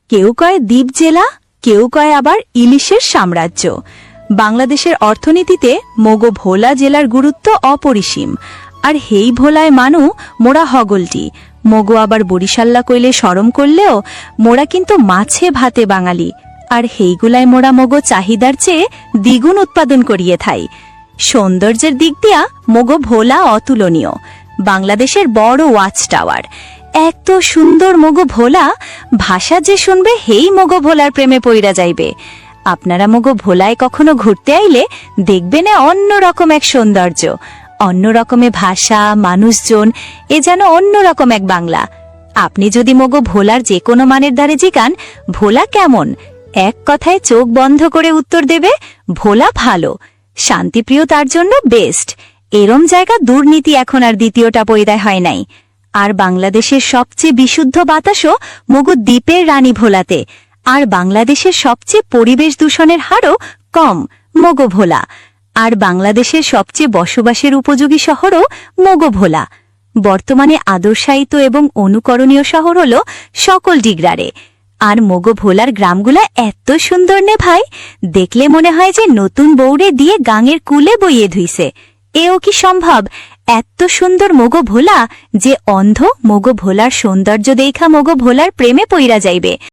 কেউ কয় দ্বীপ জেলা, কেউ কয় আবার ইলিশের সাম্রাজ্য। বাংলাদেশের অর্থনীতিতে মগো ভোলা জেলার গুরুত্ব অপরিসীম। আর হেই ভোলায় মানু মোরা হগলটি, মগো আবার বরিশাল্লা কইলে সরম করলেও মোরা কিন্তু মাছে ভাতে বাঙালি। আর হেইগুলায় মোরা মগো চাহিদার চেয়ে দ্বিগুণ উৎপাদন করিয়ে থাই। সৌন্দর্যের দিক দিয়া মগো ভোলা অতুলনীয়। বাংলাদেশের বড় ওয়াচ টাওয়ার, এত সুন্দর মগো ভোলা, ভাষা যে শুনবে হেই মগো ভোলার প্রেমে পইরা যাইবে। আপনারা মগো ভোলায় কখনো ঘুরতে আইলে দেখবেন অন্যরকম এক সৌন্দর্য, অন্যরকমে ভাষা, মানুষজন, এ যেন অন্যরকম এক বাংলা। আপনি যদি মগো ভোলার যে কোনো মানের দ্বারে জিগান ভোলা কেমন, এক কথায় চোখ বন্ধ করে উত্তর দেবে ভোলা ভালো। শান্তিপ্রিয় তার জন্য বেস্ট। এরম জায়গা দুর্নীতি এখন আর দ্বিতীয়টা পয়দায় হয় নাই। আর বাংলাদেশের সবচেয়ে বিশুদ্ধ বাতাসও মগো দ্বীপের রানী ভোলাতে। আর বাংলাদেশের সবচেয়ে পরিবেশ দূষণের হারও কম মগো ভোলা। আর বাংলাদেশের সবচেয়ে বসবাসের উপযোগী শহরও মগো ভোলা। বর্তমানে আদর্শায়িত এবং অনুকরণীয় শহর হল সকল ডিগরারে। আর মগো ভোলার গ্রামগুলা এত সুন্দর নে ভাই, দেখলে মনে হয় যে নতুন বৌড়ে দিয়ে গাঙের কুলে বইয়ে ধুইছে। এও কি সম্ভব? এত সুন্দর মগো ভোলা যে অন্ধ মগো ভোলার সৌন্দর্য দেখা মগো ভোলার প্রেমে পইরা যাইবে।